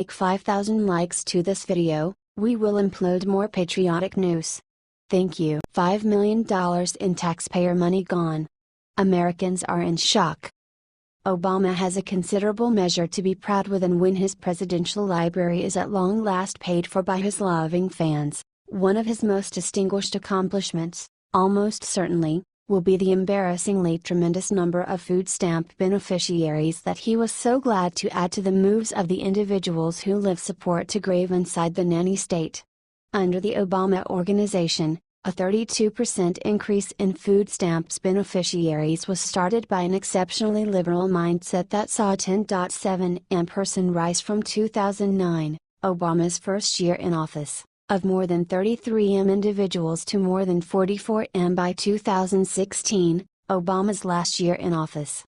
Like 5,000 likes to this video, we will upload more patriotic news. Thank you. $5 million in taxpayer money gone. Americans are in shock. Obama has a considerable measure to be proud with, and when his presidential library is at long last paid for by his loving fans, one of his most distinguished accomplishments, almost certainly, will be the embarrassingly tremendous number of food stamp beneficiaries that he was so glad to add to the moves of the individuals who live support to grave inside the nanny state. Under the Obama organization, a 32% increase in food stamps beneficiaries was started by an exceptionally liberal mindset that saw a 10.7% person rise from 2009, Obama's first year in office, of more than 33% individuals to more than 44% by 2016, Obama's last year in office.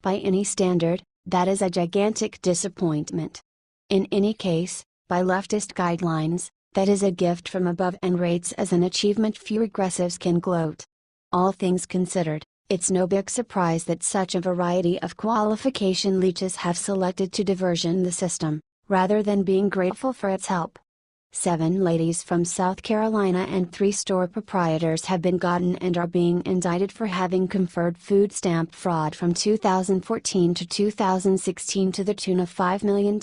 By any standard, that is a gigantic disappointment. In any case, by leftist guidelines, that is a gift from above and rates as an achievement few regressives can gloat. All things considered, it's no big surprise that such a variety of qualification leeches have selected to diversion the system, rather than being grateful for its help. 7 ladies from South Carolina and 3 store proprietors have been gotten and are being indicted for having conferred food stamp fraud from 2014 to 2016 to the tune of $5 million.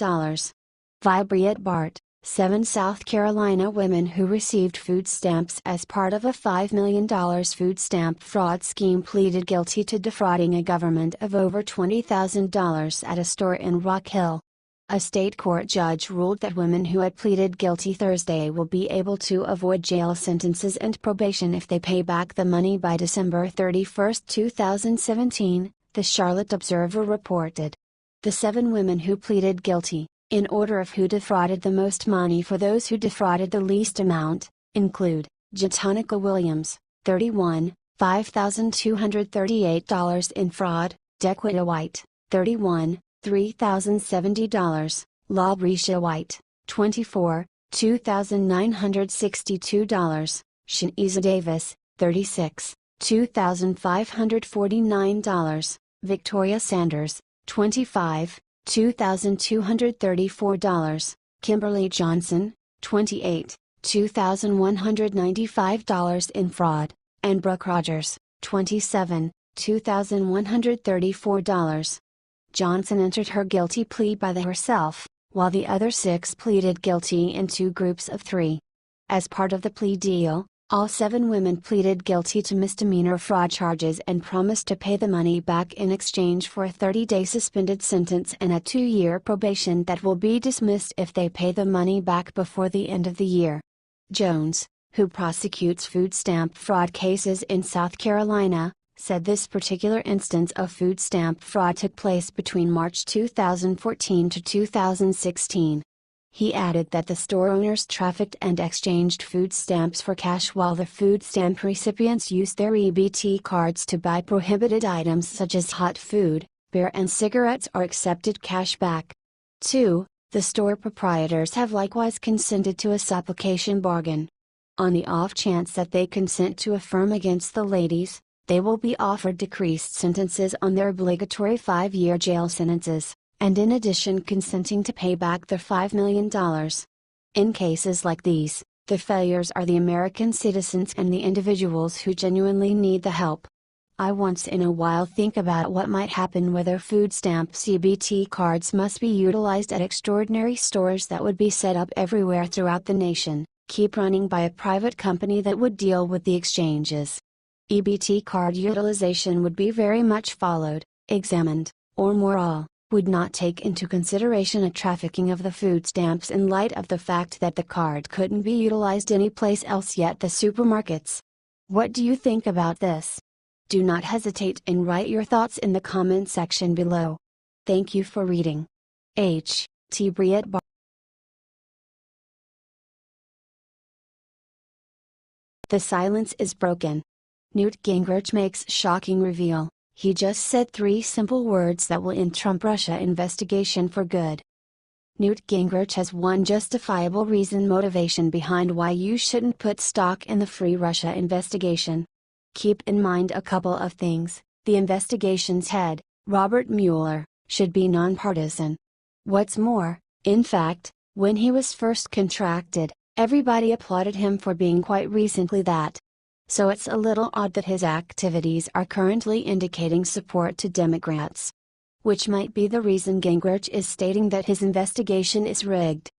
Vibriet Bart, 7 South Carolina women who received food stamps as part of a $5 million food stamp fraud scheme pleaded guilty to defrauding a government of over $20,000 at a store in Rock Hill. A state court judge ruled that women who had pleaded guilty Thursday will be able to avoid jail sentences and probation if they pay back the money by December 31, 2017, the Charlotte Observer reported. The 7 women who pleaded guilty, in order of who defrauded the most money for those who defrauded the least amount, include Jatonica Williams, 31, $5,238 in fraud; Dequita White, 31, $3,070, LaBrisha White, 24, $2,962, Shaniza Davis, 36, $2,549, Victoria Sanders, 25, $2,234, Kimberly Johnson, 28, $2,195 in fraud, and Brooke Rogers, 27, $2,134. Johnson entered her guilty plea by herself, while the other 6 pleaded guilty in 2 groups of 3. As part of the plea deal, all 7 women pleaded guilty to misdemeanor fraud charges and promised to pay the money back in exchange for a 30-day suspended sentence and a 2-year probation that will be dismissed if they pay the money back before the end of the year. Jones, who prosecutes food stamp fraud cases in South Carolina, said this particular instance of food stamp fraud took place between March 2014 to 2016. He added that the store owners trafficked and exchanged food stamps for cash while the food stamp recipients used their EBT cards to buy prohibited items such as hot food, beer and cigarettes or accepted cash back. 2. The store proprietors have likewise consented to a supplication bargain. On the off chance that they consent to affirm against the ladies, they will be offered decreased sentences on their obligatory 5-year jail sentences, and in addition consenting to pay back their $5 million. In cases like these, the failures are the American citizens and the individuals who genuinely need the help. I once in a while think about what might happen whether food stamp CBT cards must be utilized at extraordinary stores that would be set up everywhere throughout the nation, keep running by a private company that would deal with the exchanges. EBT card utilization would be very much followed, examined, or moral, would not take into consideration a trafficking of the food stamps in light of the fact that the card couldn't be utilized anyplace else yet the supermarkets. What do you think about this? Do not hesitate and write your thoughts in the comment section below. Thank you for reading. H. T. Briet Bar. The silence is broken. Newt Gingrich makes shocking reveal. He just said 3 simple words that will end Trump-Russia investigation for good. Newt Gingrich has one justifiable motivation behind why you shouldn't put stock in the free Russia investigation. Keep in mind a couple of things. The investigation's head, Robert Mueller, should be nonpartisan. What's more, In fact, when he was first contracted, everybody applauded him for being quite recently that. So it's a little odd that his activities are currently indicating support to Democrats. Which might be the reason Gingrich is stating that his investigation is rigged.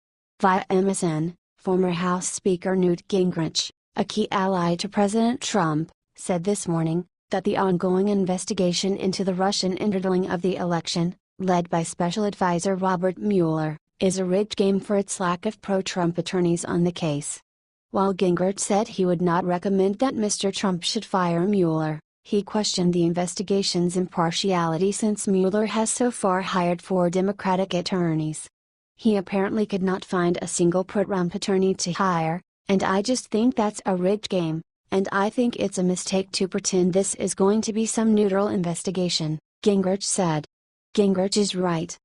Via MSN, former House Speaker Newt Gingrich, a key ally to President Trump, said this morning that the ongoing investigation into the Russian interdealing of the election, led by Special Advisor Robert Mueller, is a rigged game for its lack of pro-Trump attorneys on the case. While Gingrich said he would not recommend that Mr. Trump should fire Mueller, he questioned the investigation's impartiality since Mueller has so far hired 4 Democratic attorneys. He apparently could not find a single pro-Trump attorney to hire, and I just think that's a rigged game, and I think it's a mistake to pretend this is going to be some neutral investigation, Gingrich said. Gingrich is right.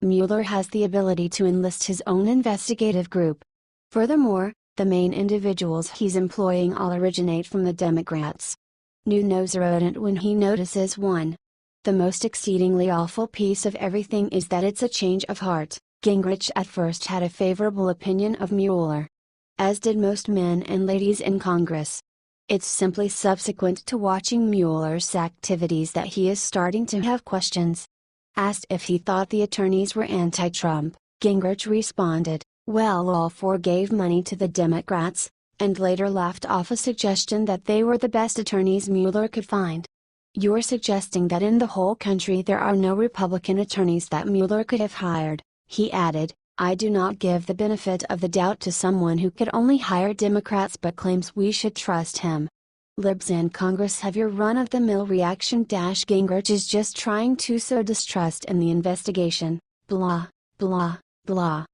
Mueller has the ability to enlist his own investigative group. Furthermore, the main individuals he's employing all originate from the Democrats. Newt knows a rodent when he notices one. The most exceedingly awful piece of everything is that it's a change of heart. Gingrich at first had a favorable opinion of Mueller. As did most men and ladies in Congress. It's simply subsequent to watching Mueller's activities that he is starting to have questions. Asked if he thought the attorneys were anti-Trump, Gingrich responded, "Well, all 4 gave money to the Democrats," and later laughed off a suggestion that they were the best attorneys Mueller could find. "You're suggesting that in the whole country there are no Republican attorneys that Mueller could have hired," he added. "I do not give the benefit of the doubt to someone who could only hire Democrats but claims we should trust him." Libs in Congress have your run-of-the-mill reaction. Gingrich is just trying to sow distrust in the investigation, blah, blah, blah.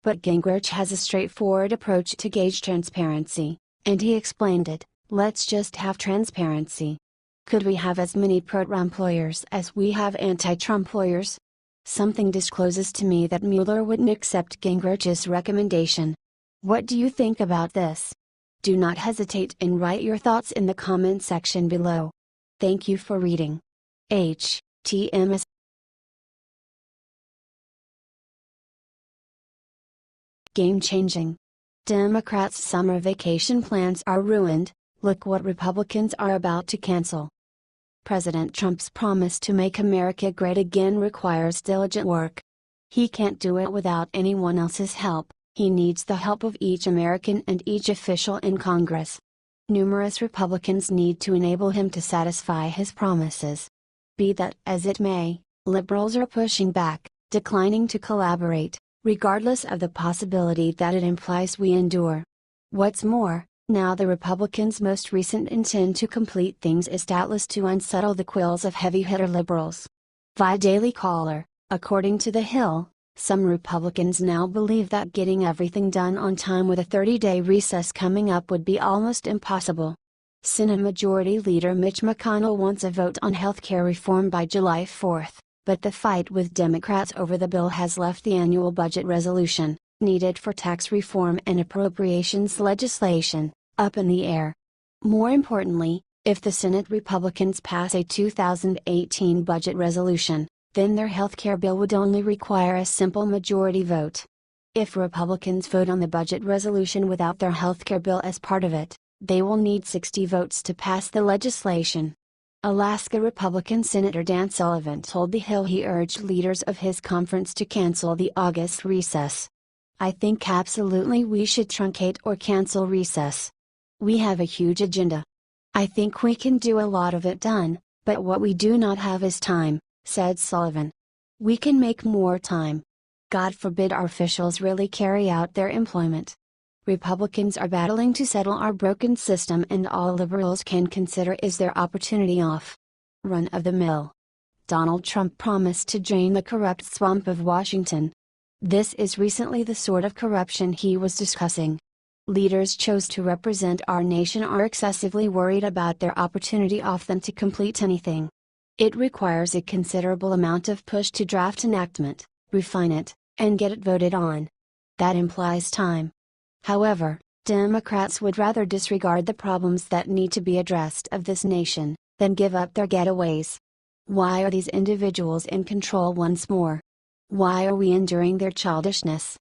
But Gingrich has a straightforward approach to gauge transparency, and he explained it: let's just have transparency. Could we have as many pro-Trump lawyers as we have anti-Trump lawyers? Something discloses to me that Mueller wouldn't accept Gingrich's recommendation. What do you think about this? Do not hesitate and write your thoughts in the comment section below. Thank you for reading. HTMS Game-changing. Democrats' summer vacation plans are ruined. Look what Republicans are about to cancel. President Trump's promise to make America great again requires diligent work. He can't do it without anyone else's help. He needs the help of each American and each official in Congress. Numerous Republicans need to enable him to satisfy his promises. Be that as it may, liberals are pushing back, declining to collaborate, regardless of the possibility that it implies we endure. What's more, now the Republicans' most recent intent to complete things is doubtless to unsettle the quills of heavy-hitter liberals. Via Daily Caller, according to The Hill, some Republicans now believe that getting everything done on time with a 30-day recess coming up would be almost impossible. Senate Majority Leader Mitch McConnell wants a vote on health care reform by July 4, but the fight with Democrats over the bill has left the annual budget resolution, needed for tax reform and appropriations legislation, up in the air. More importantly, if the Senate Republicans pass a 2018 budget resolution, then their healthcare bill would only require a simple majority vote. If Republicans vote on the budget resolution without their healthcare bill as part of it, they will need 60 votes to pass the legislation. Alaska Republican Senator Dan Sullivan told The Hill he urged leaders of his conference to cancel the August recess. "I think absolutely we should truncate or cancel recess. We have a huge agenda. I think we can do a lot of it done, but what we do not have is time," said Sullivan. "We can make more time. God forbid our officials really carry out their employment. Republicans are battling to settle our broken system, and all liberals can consider is their opportunity off. Run of the mill. Donald Trump promised to drain the corrupt swamp of Washington. This is recently the sort of corruption he was discussing. Leaders chose to represent our nation are excessively worried about their opportunity off them to complete anything. It requires a considerable amount of push to draft enactment, refine it, and get it voted on. That implies time. However, Democrats would rather disregard the problems that need to be addressed of this nation, than give up their getaways. Why are these individuals in control once more? Why are we enduring their childishness?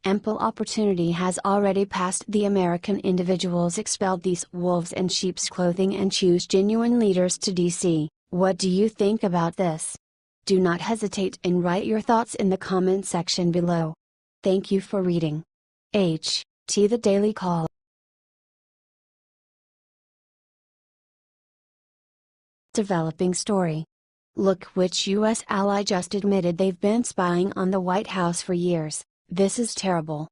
Ample opportunity has already passed. The American individuals expelled these wolves in sheep's clothing and choose genuine leaders to DC. What do you think about this? Do not hesitate and write your thoughts in the comment section below. Thank you for reading. HT The Daily Call. Developing story. Look, which U.S. ally just admitted they've been spying on the White House for years. This is terrible.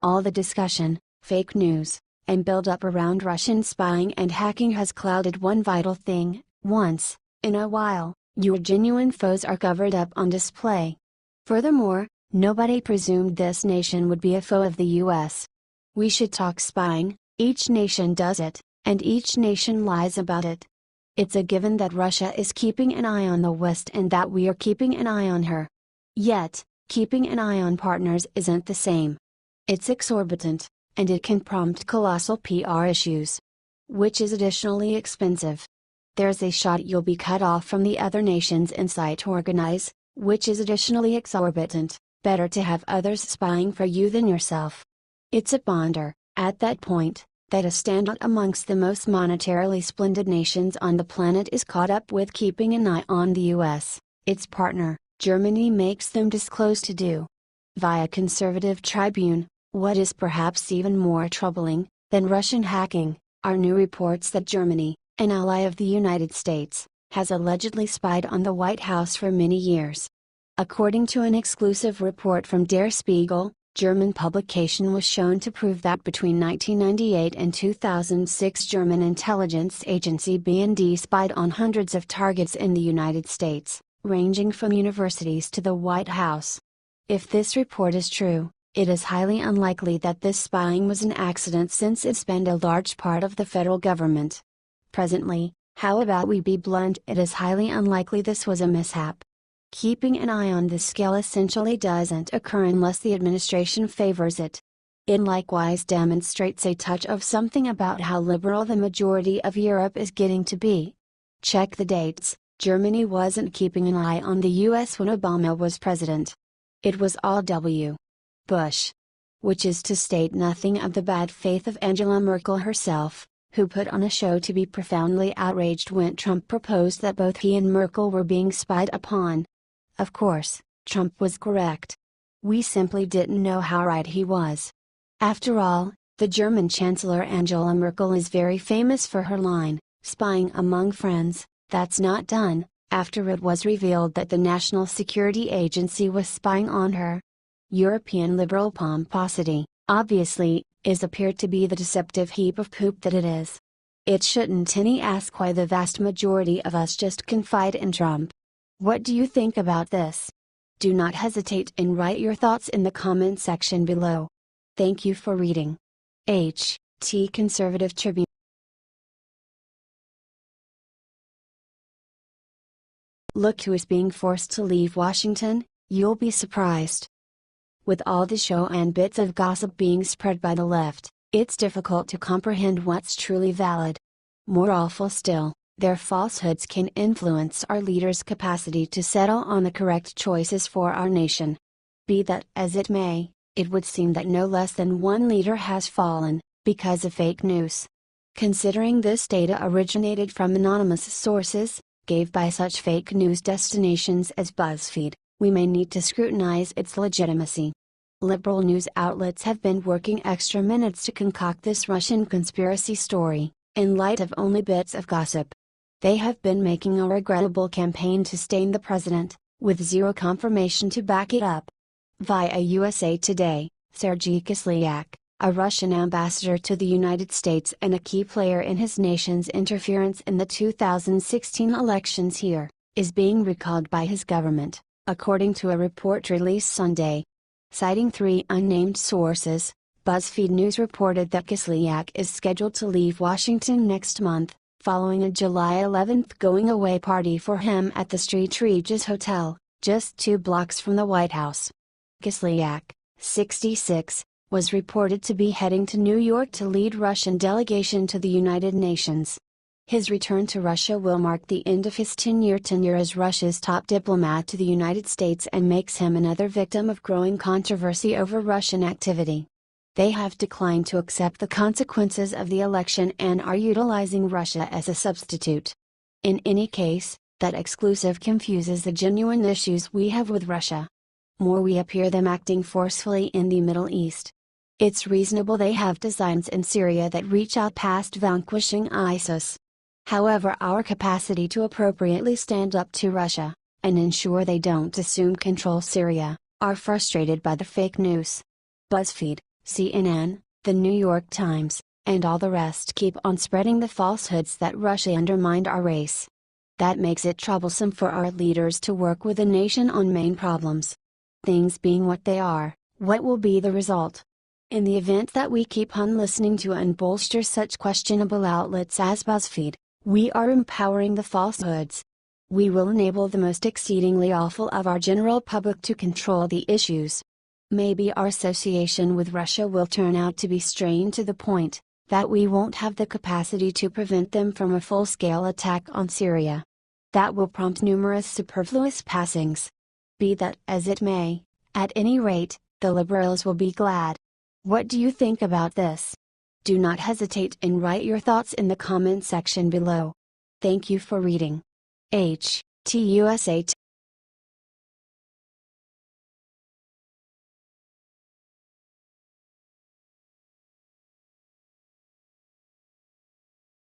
All the discussion, fake news, and build-up around Russian spying and hacking has clouded one vital thing: once in a while, your genuine foes are covered up on display. Furthermore, nobody presumed this nation would be a foe of the U.S. We should talk spying. Each nation does it, and each nation lies about it. It's a given that Russia is keeping an eye on the West and that we are keeping an eye on her. Yet, keeping an eye on partners isn't the same. It's exorbitant, and it can prompt colossal PR issues, which is additionally expensive. There's a shot you'll be cut off from the other nation's insight organize, which is additionally exorbitant. Better to have others spying for you than yourself. It's a ponder, at that point, that a standout amongst the most monetarily splendid nations on the planet is caught up with keeping an eye on the US, its partner, Germany, makes them disclose to do. Via Conservative Tribune, what is perhaps even more troubling than Russian hacking, are new reports that Germany, an ally of the United States, has allegedly spied on the White House for many years. According to an exclusive report from Der Spiegel, German publication was shown to prove that between 1998 and 2006 German intelligence agency BND spied on hundreds of targets in the United States, ranging from universities to the White House. If this report is true, it is highly unlikely that this spying was an accident, since it spanned a large part of the federal government. Presently, how about we be blunt, it is highly unlikely this was a mishap. Keeping an eye on this scale essentially doesn't occur unless the administration favors it. It likewise demonstrates a touch of something about how liberal the majority of Europe is getting to be. Check the dates. Germany wasn't keeping an eye on the US when Obama was president. It was all W. Bush. Which is to state nothing of the bad faith of Angela Merkel herself, who put on a show to be profoundly outraged when Trump proposed that both he and Merkel were being spied upon. Of course, Trump was correct. We simply didn't know how right he was. After all, the German Chancellor Angela Merkel is very famous for her line, "Spying among friends, that's not done," after it was revealed that the National Security Agency was spying on her. European liberal pomposity, obviously, is appeared to be the deceptive heap of poop that it is. It shouldn't any ask why the vast majority of us just confide in Trump. What do you think about this? Do not hesitate and write your thoughts in the comment section below. Thank you for reading. HT Conservative Tribune. Look who is being forced to leave Washington, you'll be surprised. With all the show and bits of gossip being spread by the left, it's difficult to comprehend what's truly valid. More awful still, their falsehoods can influence our leaders' capacity to settle on the correct choices for our nation. Be that as it may, it would seem that no less than one leader has fallen, because of fake news. Considering this data originated from anonymous sources, gave by such fake news destinations as BuzzFeed, we may need to scrutinize its legitimacy. Liberal news outlets have been working extra minutes to concoct this Russian conspiracy story, in light of only bits of gossip. They have been making a regrettable campaign to stain the president, with zero confirmation to back it up. Via USA Today, Sergei Kislyak, a Russian ambassador to the United States and a key player in his nation's interference in the 2016 elections here, is being recalled by his government, according to a report released Sunday. Citing 3 unnamed sources, BuzzFeed News reported that Kislyak is scheduled to leave Washington next month, following a July 11 going-away party for him at the St. Regis Hotel, just 2 blocks from the White House. Kislyak, 66, was reported to be heading to New York to lead Russian delegation to the United Nations. His return to Russia will mark the end of his 10-year tenure as Russia's top diplomat to the United States and makes him another victim of growing controversy over Russian activity. They have declined to accept the consequences of the election and are utilizing Russia as a substitute. In any case, that exclusive confuses the genuine issues we have with Russia. More we appear them acting forcefully in the Middle East. It's reasonable they have designs in Syria that reach out past vanquishing ISIS. However, our capacity to appropriately stand up to Russia, and ensure they don't assume control Syria, are frustrated by the fake news. BuzzFeed, CNN, The New York Times, and all the rest keep on spreading the falsehoods that Russia undermined our race. That makes it troublesome for our leaders to work with the nation on main problems. Things being what they are, what will be the result? In the event that we keep on listening to and bolster such questionable outlets as BuzzFeed, we are empowering the falsehoods. We will enable the most exceedingly awful of our general public to control the issues. Maybe our association with Russia will turn out to be strained to the point that we won't have the capacity to prevent them from a full-scale attack on Syria. That will prompt numerous superfluous passings. Be that as it may, at any rate, the liberals will be glad. What do you think about this? Do not hesitate and write your thoughts in the comment section below. Thank you for reading. HTUSA